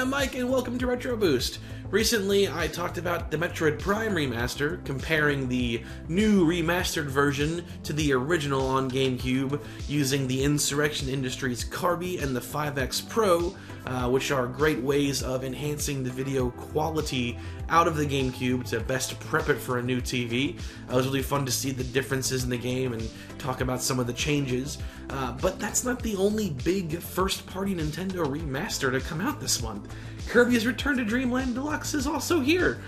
I'm Mike and welcome to Retro Boost. Recently I talked about the Metroid Prime Remaster, comparing the new remastered version to the original on GameCube using the Insurrection Industries CARBY and the 5X Pro, which are great ways of enhancing the video quality out of the GameCube to best prep it for a new TV. It was really fun to see the differences in the game and talk about some of the changes. But that's not the only big first-party Nintendo remaster to come out this month. Kirby's Return to Dreamland Deluxe is also here.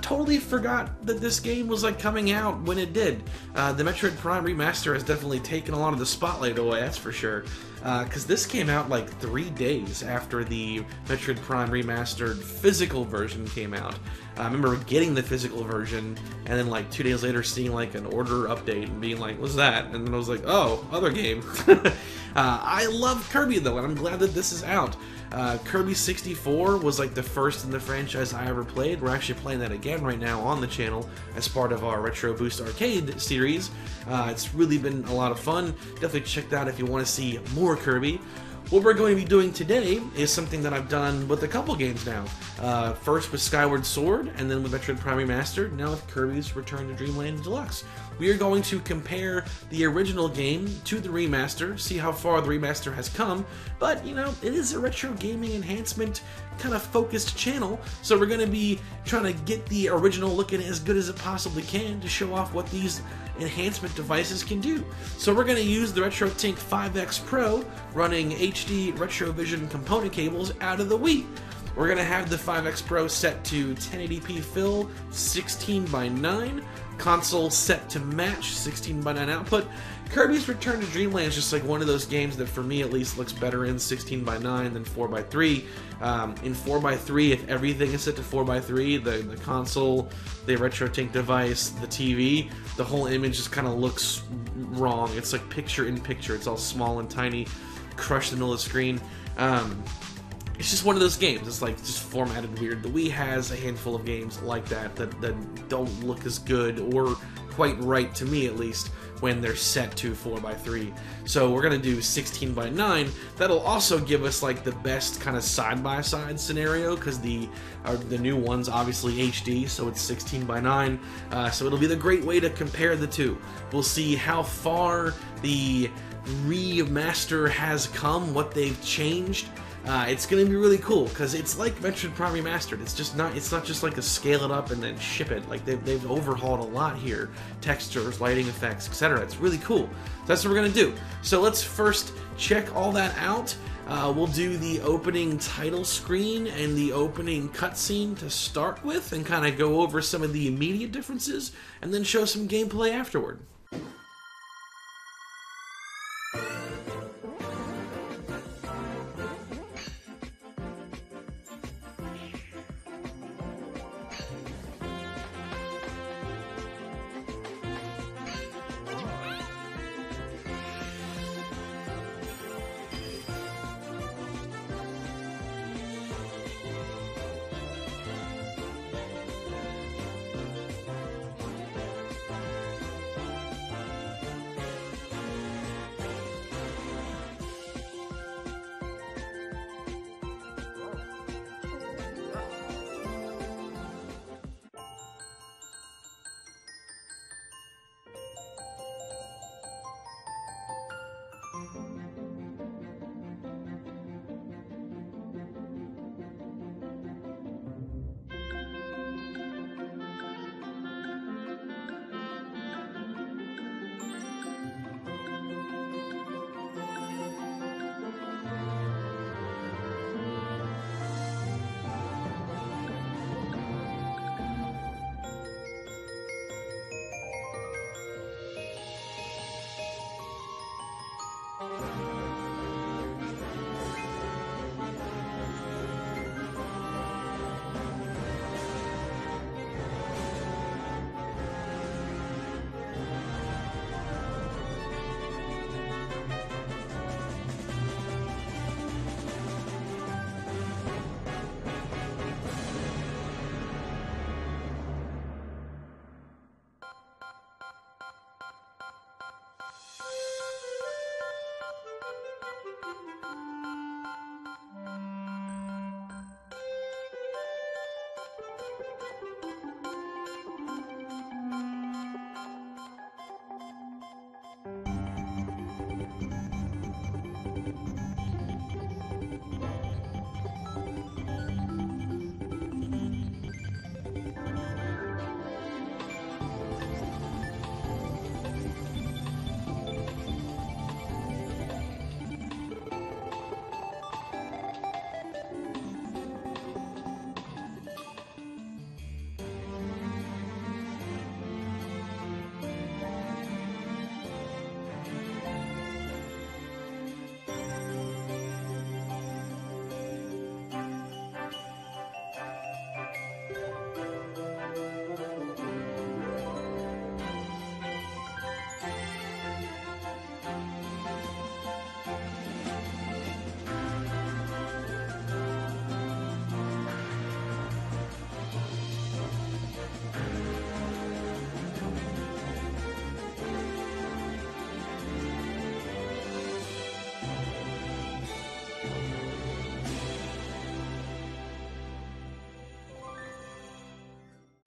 Totally forgot that this game was coming out when it did. The Metroid Prime Remaster has definitely taken a lot of the spotlight away, that's for sure. Because this came out 3 days after the Metroid Prime Remastered physical version came out. I remember getting the physical version and then 2 days later seeing an order update and being like, what's that? And then I was like, oh, other game. I love Kirby though, and I'm glad that this is out. Kirby 64 was the first in the franchise I ever played. We're actually playing that again right now on the channel as part of our Retro Boost Arcade series. It's really been a lot of fun. Definitely check that out if you want to see more Kirby. What we're going to be doing today is something that I've done with a couple games now. First with Skyward Sword, and then with Metroid Prime Remastered, now with Kirby's Return to Dreamland Deluxe. We are going to compare the original game to the remaster, see how far the remaster has come, but, it is a retro gaming enhancement kind of focused channel, so we're going to be trying to get the original looking as good as it possibly can to show off what these enhancement devices can do. So we're going to use the RetroTINK 5X Pro running HD Retrovision component cables out of the Wii. We're going to have the 5X Pro set to 1080p fill, 16:9, console set to match 16:9 output. Kirby's Return to Dreamland is just one of those games that for me at least looks better in 16:9 than 4:3. In 4:3, if everything is set to 4:3, the console, the RetroTINK device, the TV, the whole image just kind of looks wrong. It's picture in picture. It's all small and tiny, crushed in the middle of the screen. It's just one of those games. It's just formatted weird. The Wii has a handful of games like that don't look as good, or quite right to me at least, when they're set to 4:3. So we're gonna do 16:9. That'll also give us the best kind of side-by-side scenario, because the new one's obviously HD, so it's 16:9. So it'll be the great way to compare the two. We'll see how far the remaster has come, what they've changed. It's going to be really cool, because it's like Metroid Prime Remastered. It's not just a scale it up and then ship it. They've overhauled a lot here. Textures, lighting effects, etc. It's really cool. So that's what we're going to do. So let's first check all that out. We'll do the opening title screen and the opening cutscene to start with, and kind of go over some of the immediate differences, and then show some gameplay afterward.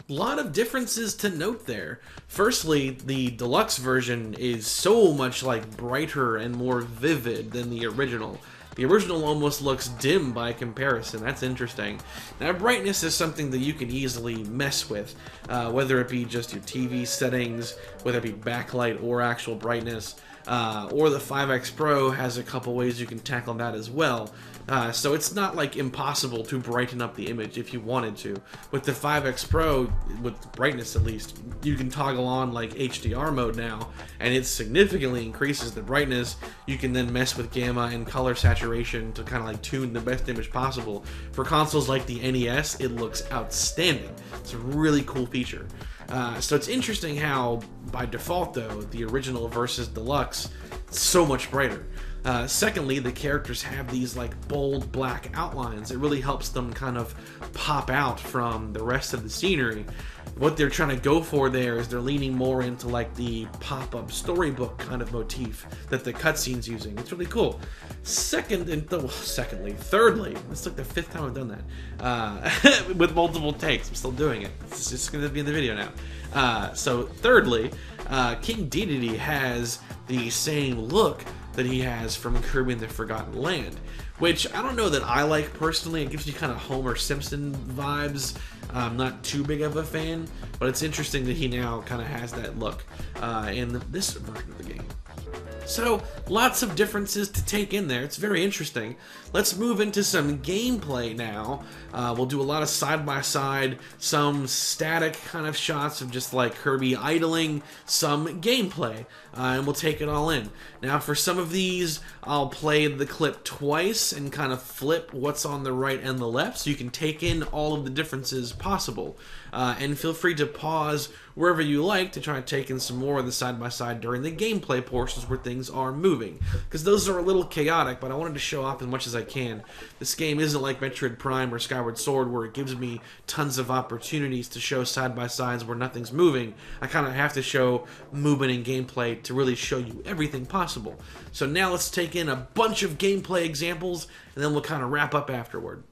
A lot of differences to note there. Firstly, the deluxe version is so much like brighter and more vivid than the original. The original almost looks dim by comparison. That's interesting. Now, brightness is something that you can easily mess with, whether it be just your TV settings, whether it be backlight or actual brightness, or the 5X Pro has a couple ways you can tackle that as well. So it's not like impossible to brighten up the image if you wanted to. With the 5X Pro, with brightness at least, you can toggle on like HDR mode now, and it significantly increases the brightness. You can then mess with gamma and color saturation to kind of like tune the best image possible. For consoles like the NES, it looks outstanding. It's a really cool feature. So it's interesting how, by default though, the original versus deluxe, so much brighter. Secondly, the characters have these like bold black outlines. It really helps them kind of pop out from the rest of the scenery. What they're trying to go for there is they're leaning more into like the pop-up storybook kind of motif that the cutscene's using. It's really cool. Thirdly, it's like the 5th time I've done that with multiple takes. I'm still doing it. It's just going to be in the video now. So thirdly, King Dedede has the same look that he has from Kirby and the Forgotten Land, which I don't know that I like personally. It gives you kind of Homer Simpson vibes. I'm not too big of a fan, but it's interesting that he now kind of has that look in this version of the game. So, lots of differences to take in there. It's very interesting. Let's move into some gameplay now. We'll do a lot of side-by-side, some static kind of shots of just like Kirby idling, some gameplay, and we'll take it all in. Now, for some of these, I'll play the clip twice and kind of flip what's on the right and the left so you can take in all of the differences possible. And feel free to pause wherever you like to try to take in some more of the side-by-side during the gameplay portions where things are moving, because those are a little chaotic, but I wanted to show off as much as I can. This game isn't like Metroid Prime or Skyward Sword where it gives me tons of opportunities to show side-by-sides where nothing's moving. I kind of have to show movement and gameplay to really show you everything possible. So now let's take in a bunch of gameplay examples, and then we'll kind of wrap up afterward.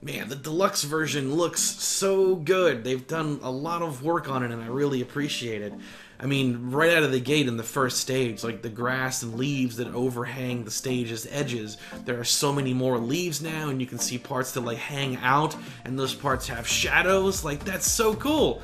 Man, the deluxe version looks so good. They've done a lot of work on it, and I really appreciate it. I mean, right out of the gate in the first stage, like the grass and leaves that overhang the stage's edges, there are so many more leaves now, and you can see parts that like hang out, and those parts have shadows. Like, that's so cool.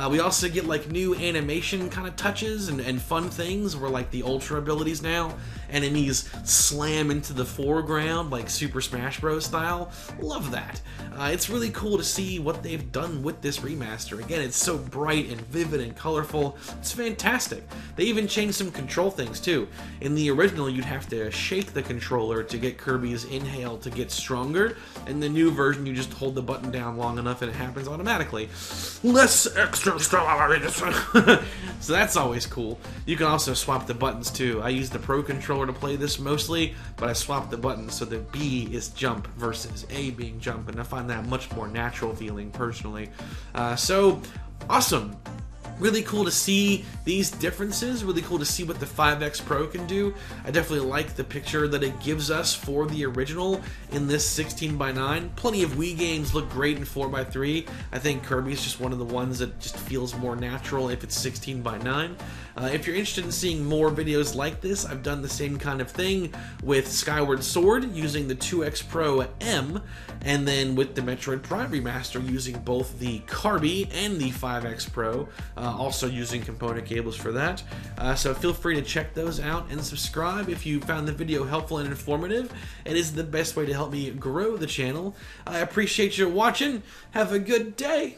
We also get like new animation kind of touches and fun things where like the ultra abilities now, enemies slam into the foreground like Super Smash Bros. Style. Love that. It's really cool to see what they've done with this remaster. Again, it's so bright and vivid and colorful. It's fantastic. They even changed some control things too. In the original, you'd have to shake the controller to get Kirby's inhale to get stronger. In the new version, you just hold the button down long enough and it happens automatically. Less extra stuff. So that's always cool. You can also swap the buttons too. I use the Pro Controller to play this mostly, but I swap the buttons so that B is jump versus A being jump, and I find that much more natural feeling personally. So awesome. Really cool to see these differences, really cool to see what the 5X Pro can do. I definitely like the picture that it gives us for the original in this 16:9. Plenty of Wii games look great in 4:3. I think Kirby's just one of the ones that just feels more natural if it's 16:9. If you're interested in seeing more videos like this, I've done the same kind of thing with Skyward Sword using the 2X Pro M, and then with the Metroid Prime Remaster using both the CARBY and the 5X Pro. Also using component cables for that. So feel free to check those out and subscribe if you found the video helpful and informative. It is the best way to help me grow the channel. I appreciate you watching. Have a good day.